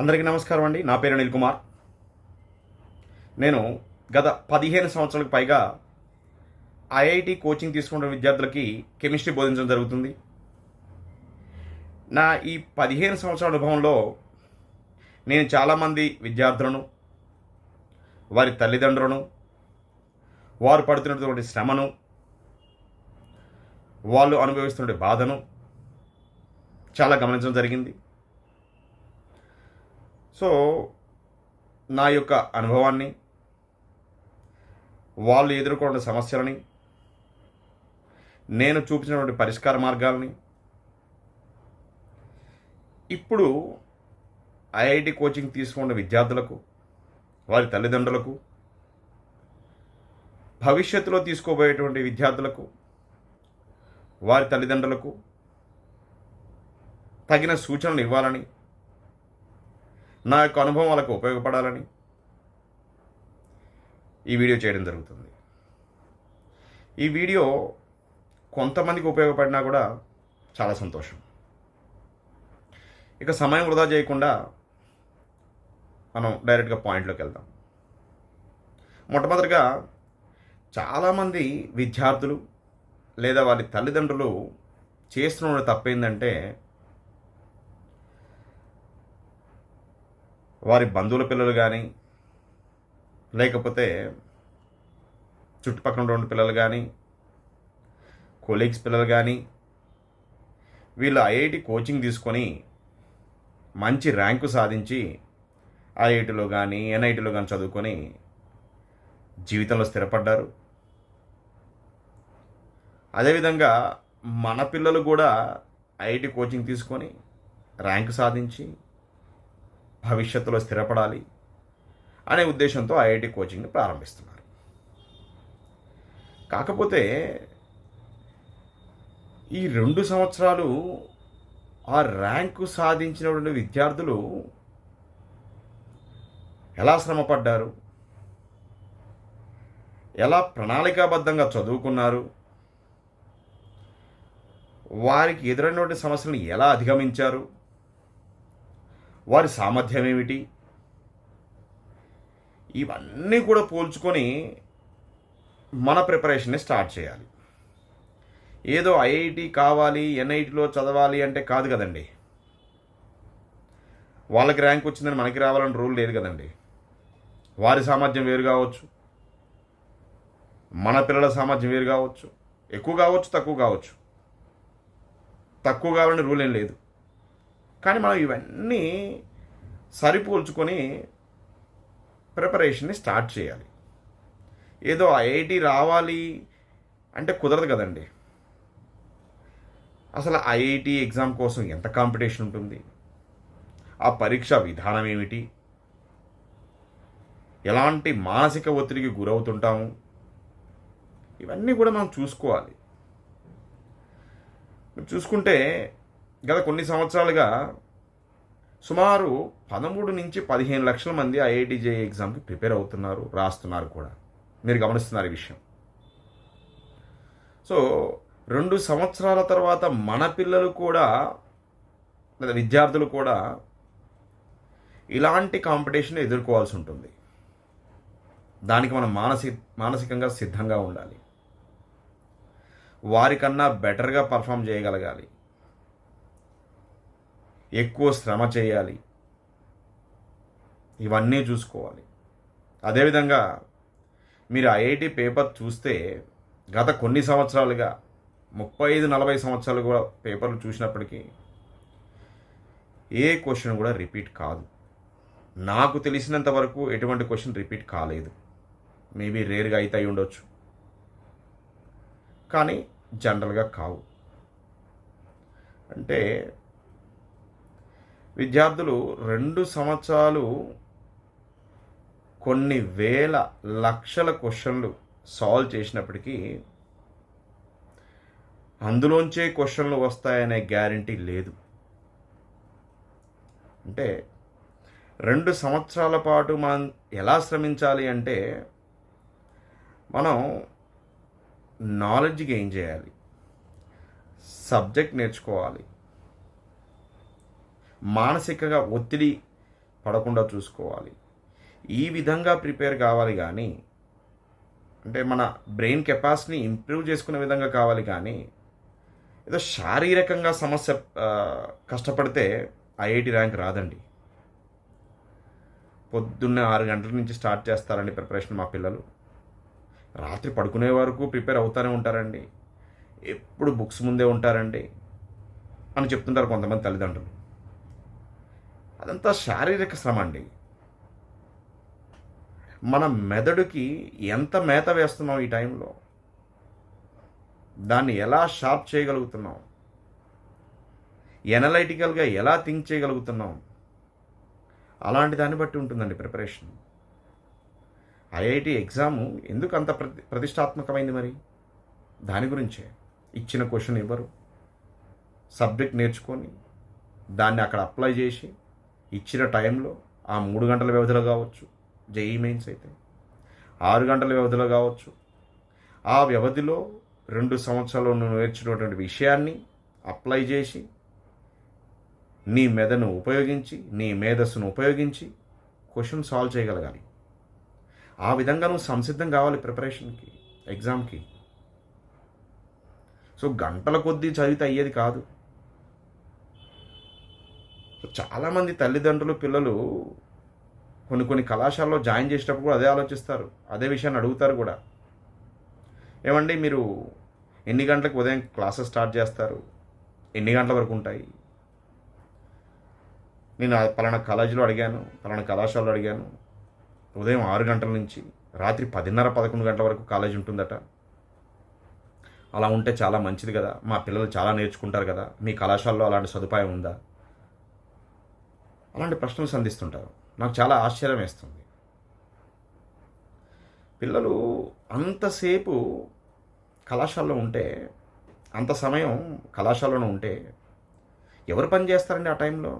అందరికీ నమస్కారం అండి. నా పేరు అనిల్ కుమార్. నేను గత 15 సంవత్సరాలకు పైగా ఐఐటి కోచింగ్ తీసుకుంటున్న విద్యార్థులకి కెమిస్ట్రీ బోధించడం జరుగుతుంది. నా ఈ 15 సంవత్సరాల అనుభవంలో నేను చాలామంది విద్యార్థులను, వారి తల్లిదండ్రులను, వారు పడుతున్నటువంటి శ్రమను, వాళ్ళు అనుభవిస్తున్న బాధను చాలా గమనించడం జరిగింది. సో నా యొక్క అనుభవాన్ని, వాళ్ళు ఎదుర్కొన్న సమస్యలని, నేను చూపించినటువంటి పరిష్కార మార్గాలని ఇప్పుడు ఐఐటి కోచింగ్ తీసుకున్న విద్యార్థులకు, వారి తల్లిదండ్రులకు, భవిష్యత్తులో తీసుకోబోయేటువంటి విద్యార్థులకు, వారి తల్లిదండ్రులకు తగిన సూచనలు ఇవ్వాలని, నా యొక్క అనుభవం వాళ్ళకు ఉపయోగపడాలని ఈ వీడియో చేయడం జరుగుతుంది. ఈ వీడియో కొంతమందికి ఉపయోగపడినా కూడా చాలా సంతోషం. ఇక సమయం వృధా చేయకుండా మనం డైరెక్ట్గా పాయింట్లోకి వెళ్దాం. మొట్టమొదటిగా చాలామంది విద్యార్థులు లేదా వారి తల్లిదండ్రులు చేస్తున్న తప్పేందంటే, వారి బంధువుల పిల్లలు కానీ, లేకపోతే చుట్టుపక్కల ఉన్న పిల్లలు కానీ, కొలీగ్స్ పిల్లలు కానీ, వీళ్ళు ఐఐటి కోచింగ్ తీసుకొని మంచి ర్యాంకు సాధించి ఐఐటిలో కానీ ఎన్ఐటిలో కానీ చదువుకొని జీవితంలో స్థిరపడ్డారు. అదేవిధంగా మన పిల్లలు కూడా ఐఐటి కోచింగ్ తీసుకొని ర్యాంకు సాధించి భవిష్యత్తులో స్థిరపడాలి అనే ఉద్దేశంతో ఐఐటి కోచింగ్ని ప్రారంభిస్తున్నారు. కాకపోతే ఈ 2 సంవత్సరాలు ఆ ర్యాంకు సాధించినటువంటి విద్యార్థులు ఎలా శ్రమపడ్డారు, ఎలా ప్రణాళికాబద్ధంగా చదువుకున్నారు, వారికి ఎదురైనటువంటి సమస్యలను ఎలా అధిగమించారు, వారి సామర్థ్యం ఏమిటి, ఇవన్నీ కూడా పోల్చుకొని మన ప్రిపరేషన్ని స్టార్ట్ చేయాలి. ఏదో ఐఐటి కావాలి, ఎన్ఐటిలో చదవాలి అంటే కాదు కదండి. వాళ్ళకి ర్యాంక్ వచ్చిందని మనకి రావాలని రూల్ లేదు కదండి. వారి సామర్థ్యం వేరు కావచ్చు, మన పిల్లల సామర్థ్యం వేరు కావచ్చు, ఎక్కువ కావచ్చు, తక్కువ కావచ్చు. తక్కువ కావాలని రూల్ ఏం లేదు. కానీ మనం ఇవన్నీ సరిపోల్చుకొని ప్రిపరేషన్ని స్టార్ట్ చేయాలి. ఏదో ఐఐటి రావాలి అంటే కుదరదు కదండి. అసలు ఐఐటి ఎగ్జామ్ కోసం ఎంత కాంపిటీషన్ ఉంటుంది, ఆ పరీక్ష విధానం ఏమిటి, ఎలాంటి మానసిక ఒత్తిడికి గురవుతుంటాము, ఇవన్నీ కూడా మనం చూసుకోవాలి. చూసుకుంటే గత కొన్ని సంవత్సరాలుగా సుమారు 13 నుంచి 15 లక్షల మంది ఐఐటి జేఈ ఎగ్జామ్కి ప్రిపేర్ అవుతున్నారు, రాస్తున్నారు కూడా. మీరు గమనిస్తున్నారు ఈ విషయం. సో 2 సంవత్సరాల తర్వాత మన పిల్లలు కూడా లేదా విద్యార్థులు కూడా ఇలాంటి కాంపిటీషన్ ఎదుర్కోవాల్సి ఉంటుంది. దానికి మనం మానసికంగా సిద్ధంగా ఉండాలి. వారికన్నా బెటర్గా పర్ఫామ్ చేయగలగాలి, ఎక్కువ శ్రమ చేయాలి, ఇవన్నీ చూసుకోవాలి. అదేవిధంగా మీరు ఐఐటి పేపర్ చూస్తే గత కొన్ని సంవత్సరాలుగా 35-40 సంవత్సరాలు కూడా పేపర్లు చూసినప్పటికీ ఏ క్వశ్చన్ కూడా రిపీట్ కాదు. నాకు తెలిసినంత వరకు ఎటువంటి క్వశ్చన్ రిపీట్ కాలేదు. మేబీ రేర్గా అయితే అయి ఉండొచ్చు, కానీ జనరల్గా కావు. అంటే విద్యార్థులు 2 సంవత్సరాలు కొన్ని వేల లక్షల క్వశ్చన్లు సాల్వ్ చేసినప్పటికీ అందులోంచే క్వశ్చన్లు వస్తాయనే గ్యారంటీ లేదు. అంటే 2 సంవత్సరాల పాటు మనం ఎలా శ్రమించాలి అంటే, మనం నాలెడ్జ్ గెయిన్ చేయాలి, సబ్జెక్ట్ నేర్చుకోవాలి, మానసికంగా ఒత్తిడి పడకుండా చూసుకోవాలి. ఈ విధంగా ప్రిపేర్ కావాలి కానీ, అంటే మన బ్రెయిన్ కెపాసిటీని ఇంప్రూవ్ చేసుకునే విధంగా కావాలి కానీ, ఏదో శారీరకంగా సమస్య కష్టపడితే ఐఐటి ర్యాంక్ రాదండి. పొద్దున్నే 6 గంటల నుంచి స్టార్ట్ చేస్తారండి ప్రిపరేషన్ మా పిల్లలు. రాత్రి పడుకునే వరకు ప్రిపేర్ అవుతూనే ఉంటారండి. ఎప్పుడు బుక్స్ ముందే ఉంటారండి అని చెప్తుంటారు కొంతమంది తల్లిదండ్రులు. అదంతా శారీరక శ్రమ అండి. మన మెదడుకి ఎంత మేత వేస్తున్నాం ఈ టైంలో, దాన్ని ఎలా షార్ప్ చేయగలుగుతున్నాం, ఎనలైటికల్గా ఎలా థింక్ చేయగలుగుతున్నాం, అలాంటి దాన్ని బట్టి ఉంటుందండి ప్రిపరేషన్. ఐఐటి ఎగ్జాము ఎందుకు అంత ప్రతిష్టాత్మకమైంది మరి? దాని గురించే. ఇచ్చిన క్వశ్చన్ ఇవ్వరు, సబ్జెక్ట్ నేర్చుకొని దాన్ని అక్కడ అప్లై చేసి ఇచ్చిన టైంలో ఆ 3 గంటల వ్యవధిలో కావచ్చు, జేఈ మెయిన్స్ అయితే 6 గంటల వ్యవధిలో కావచ్చు, ఆ వ్యవధిలో 2 సంవత్సరాలు నువ్వు నేర్చుకున్నటువంటి విషయాన్ని అప్లై చేసి నీ మెదడును ఉపయోగించి, నీ మేధస్సును ఉపయోగించి క్వశ్చన్ సాల్వ్ చేయగలగాలి. ఆ విధంగా నువ్వు సంసిద్ధం కావాలి ప్రిపరేషన్కి, ఎగ్జామ్కి. సో గంటల కొద్దీ చదివితే అయ్యేది కాదు. చాలామంది తల్లిదండ్రులు పిల్లలు కొన్ని కళాశాలలో జాయిన్ చేసేటప్పుడు కూడా అదే ఆలోచిస్తారు, అదే విషయాన్ని అడుగుతారు కూడా. ఏమండి మీరు ఎన్ని గంటలకు ఉదయం క్లాసెస్ స్టార్ట్ చేస్తారు, ఎన్ని గంటల వరకు ఉంటాయి? నేను పలానా కాలేజీలో అడిగాను, పలానా కళాశాలలో అడిగాను, ఉదయం 6 గంటల నుంచి రాత్రి 10:30-11 గంటల వరకు కాలేజీ ఉంటుందట. అలా ఉంటే చాలా మంచిది కదా, మా పిల్లలు చాలా నేర్చుకుంటారు కదా, మీ కళాశాలలో అలాంటి సదుపాయం ఉందా? అలాంటి ప్రశ్నలు సంధిస్తుంటారు. నాకు చాలా ఆశ్చర్యం వేస్తుంది. పిల్లలు అంతసేపు కళాశాలలో ఉంటే, అంత సమయం కళాశాలలో ఉంటే ఎవరు పని చేస్తారండి ఆ టైంలో?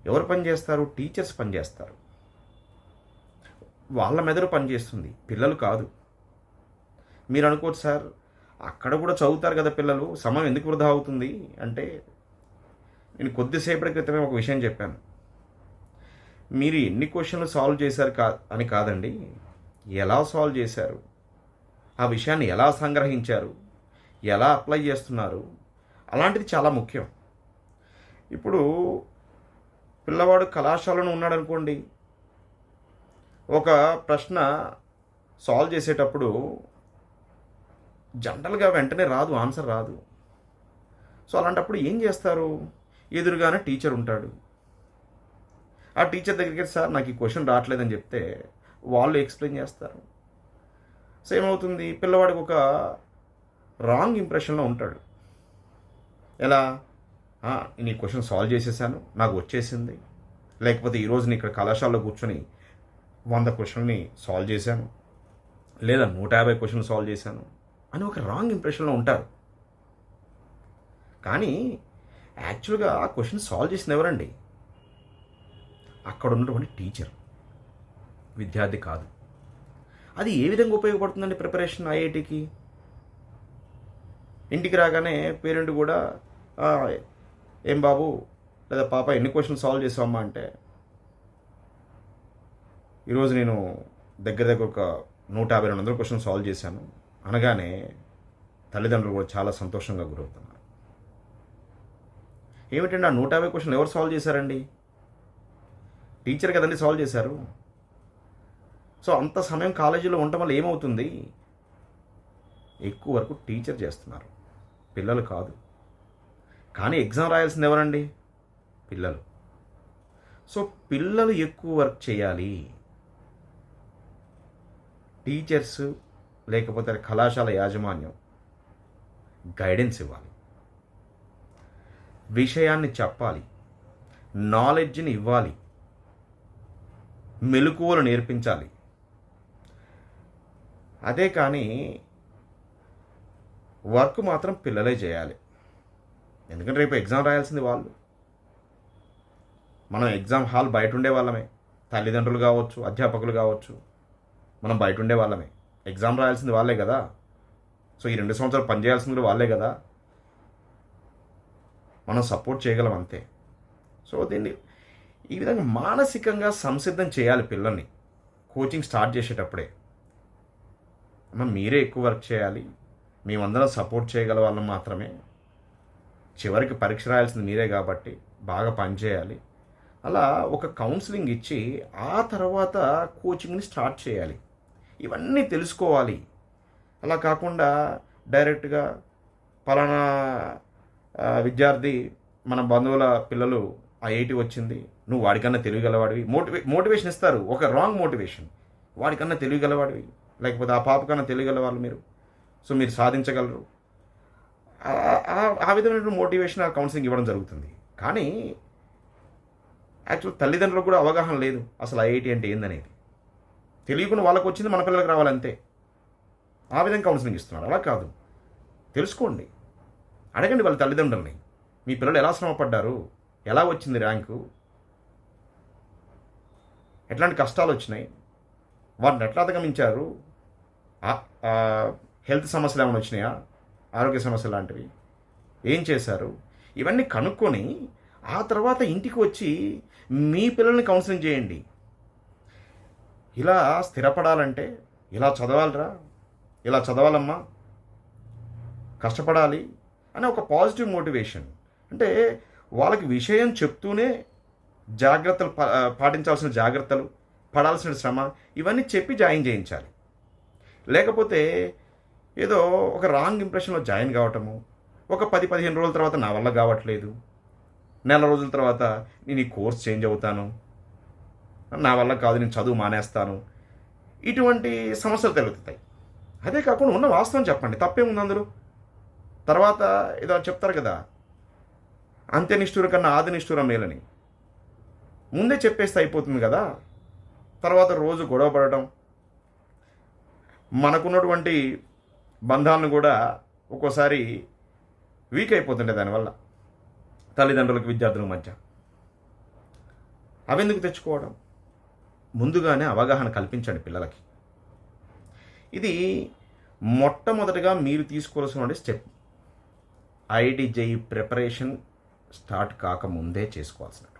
ఎవరు పని చేస్తారు? టీచర్స్ పని చేస్తారు. వాళ్ళ మెదడు పనిచేస్తుంది, పిల్లలు కాదు. మీరు అనుకోవచ్చు సార్, అక్కడ కూడా చదువుతారు కదా పిల్లలు, సమయం ఎందుకు వృధా అవుతుంది అంటే, నేను కొద్దిసేపటి క్రితమే ఒక విషయం చెప్పాను. మీరు ఎన్ని క్వశ్చన్లు సాల్వ్ చేశారు అని కాదండి, ఎలా సాల్వ్ చేశారు, ఆ విషయాన్ని ఎలా సంగ్రహించారు, ఎలా అప్లై చేస్తున్నారు, అలాంటిది చాలా ముఖ్యం. ఇప్పుడు పిల్లవాడు కళాశాలలో ఉన్నాడు అనుకోండి, ఒక ప్రశ్న సాల్వ్ చేసేటప్పుడు జనరల్గా వెంటనే రాదు, ఆన్సర్ రాదు. సో అలాంటప్పుడు ఏం చేస్తారు? ఎదురుగానే టీచర్ ఉంటాడు. ఆ టీచర్ దగ్గరికి సార్ నాకు ఈ క్వశ్చన్ రావట్లేదని చెప్తే వాళ్ళు ఎక్స్ప్లెయిన్ చేస్తారు. సో ఏమవుతుంది, పిల్లవాడికి ఒక రాంగ్ ఇంప్రెషన్లో ఉంటాడు. ఎలా? నేను ఈ క్వశ్చన్ సాల్వ్ చేసేసాను, నాకు వచ్చేసింది, లేకపోతే ఈరోజు నేను ఇక్కడ కళాశాలలో కూర్చొని 100 క్వశ్చన్ని సాల్వ్ చేశాను, లేదా 150 క్వశ్చన్ సాల్వ్ చేశాను అని ఒక రాంగ్ ఇంప్రెషన్లో ఉంటారు. కానీ యాక్చువల్గా ఆ క్వశ్చన్ సాల్వ్ చేసిన ఎవరండి? అక్కడ ఉన్నటువంటి టీచర్, విద్యార్థి కాదు. అది ఏ విధంగా ఉపయోగపడుతుందండి ప్రిపరేషన్ ఐఐటికి? ఇంటికి రాగానే పేరెంట్ కూడా ఏం బాబు లేదా పాప ఎన్ని క్వశ్చన్ సాల్వ్ చేసావమ్మా అంటే, ఈరోజు నేను దగ్గర ఒక 150-200 క్వశ్చన్ సాల్వ్ చేశాను అనగానే తల్లిదండ్రులు కూడా చాలా సంతోషంగా గురవుతున్నారు. ఏమిటండి ఆ 150 క్వశ్చన్ ఎవరు సాల్వ్ చేశారండి? టీచర్ కదండి సాల్వ్ చేశారు. సో అంత సమయం కాలేజీలో ఉండటం వల్ల ఏమవుతుంది? ఎక్కువ వరకు టీచర్ చేస్తున్నారు, పిల్లలు కాదు. కానీ ఎగ్జామ్ రాయాల్సింది ఎవరండి? పిల్లలు. సో పిల్లలు ఎక్కువ వర్క్ చేయాలి. టీచర్స్ లేకపోతే కళాశాల యాజమాన్యం గైడెన్స్ ఇవ్వాలి, విషయాన్ని చెప్పాలి, నాలెడ్జ్ని ఇవ్వాలి, మెలకువలు నేర్పించాలి. అదే కానీ వర్క్ మాత్రం పిల్లలే చేయాలి. ఎందుకంటే రేపు ఎగ్జామ్ రాయాల్సింది వాళ్ళు. మనం ఎగ్జామ్ హాల్ బయట ఉండే వాళ్ళమే, తల్లిదండ్రులు కావచ్చు, అధ్యాపకులు కావచ్చు, మనం బయట ఉండే వాళ్ళమే. ఎగ్జామ్ రాయాల్సింది వాళ్ళే కదా. సో ఈ 2 సంవత్సరాలు పనిచేయాల్సింది వాళ్ళే కదా. మనం సపోర్ట్ చేయగలం అంతే. సో దీన్ని ఈ విధంగా మానసికంగా సంసిద్ధం చేయాలి పిల్లల్ని కోచింగ్ స్టార్ట్ చేసేటప్పుడే. అమ్మ మీరే ఎక్కువ వర్క్ చేయాలి, మేమందరం సపోర్ట్ చేయగల వాళ్ళం మాత్రమే, చివరికి పరీక్ష రాయాల్సింది మీరే కాబట్టి బాగా పనిచేయాలి, అలా ఒక కౌన్సిలింగ్ ఇచ్చి ఆ తర్వాత కోచింగ్ని స్టార్ట్ చేయాలి. ఇవన్నీ తెలుసుకోవాలి. అలా కాకుండా డైరెక్ట్గా పలానా విద్యార్థి మన బంధువుల పిల్లలు ఐఐటి వచ్చింది, నువ్వు వాడికన్నా తెలియగలవాడివి, మోటివేషన్ ఇస్తారు. ఒక రాంగ్ మోటివేషన్, వాడికన్నా తెలియగలవాడివి, లేకపోతే ఆ పాప కన్నా తెలియగలవాళ్ళు మీరు, సో మీరు సాధించగలరు, ఆ విధమైన మోటివేషన్ ఆ కౌన్సిలింగ్ ఇవ్వడం జరుగుతుంది. కానీ యాక్చువల్ తల్లిదండ్రులకు కూడా అవగాహన లేదు అసలు ఐఐటి అంటే ఏందనేది. తెలియకుండా వాళ్ళకు వచ్చింది మన పిల్లలకు రావాలంతే, ఆ విధంగా కౌన్సిలింగ్ ఇస్తున్నారు. అలా కాదు, తెలుసుకోండి, అడగండి వాళ్ళ తల్లిదండ్రులని, మీ పిల్లలు ఎలా శ్రమపడ్డారు, ఎలా వచ్చింది ర్యాంకు, ఎట్లాంటి కష్టాలు వచ్చినాయి, వాటిని ఎట్లా అధిగమించారు, హెల్త్ సమస్యలు ఏమైనా వచ్చినాయా, ఆరోగ్య సమస్యలు లాంటివి ఏం చేశారు, ఇవన్నీ కనుక్కొని ఆ తర్వాత ఇంటికి వచ్చి మీ పిల్లల్ని కౌన్సిలింగ్ చేయండి. ఇలా స్థిరపడాలంటే ఇలా చదవాలిరా, ఇలా చదవాలమ్మా, కష్టపడాలి అనే ఒక పాజిటివ్ మోటివేషన్. అంటే వాళ్ళకి విషయం చెప్తూనే జాగ్రత్తలు పాటించాల్సిన జాగ్రత్తలు, పడాల్సిన శ్రమ ఇవన్నీ చెప్పి జాయిన్ చేయించాలి. లేకపోతే ఏదో ఒక రాంగ్ ఇంప్రెషన్లో జాయిన్ కావటము, ఒక 10-15 రోజుల తర్వాత నా వల్ల కావట్లేదు, నెల రోజుల తర్వాత నేను ఈ కోర్స్ చేంజ్ అవుతాను, నా వల్ల కాదు నేను చదువు మానేస్తాను, ఇటువంటి సమస్యలు తెలుగుతాయి. అదే కాకుండా ఉన్న వాస్తవం చెప్పండి, తప్పేముంది అందరూ. తర్వాత ఏదో చెప్తారు కదా, అంత్యనిష్ఠూర కన్నా ఆది నిష్ఠూరం మేలని, ముందే చెప్పేస్తే అయిపోతుంది కదా. తర్వాత రోజు గొడవ పడటం, మనకున్నటువంటి బంధాలను కూడా ఒక్కోసారి వీక్ అయిపోతుండే దానివల్ల తల్లిదండ్రులకు విద్యార్థుల మధ్య. అవెందుకు తెచ్చుకోవడం? ముందుగానే అవగాహన కల్పించండి పిల్లలకి. ఇది మొట్టమొదటిగా మీరు తీసుకోవాల్సిన step. IIT JEE preparation start కాకముందే చేసుకోవాల్సినటువంటి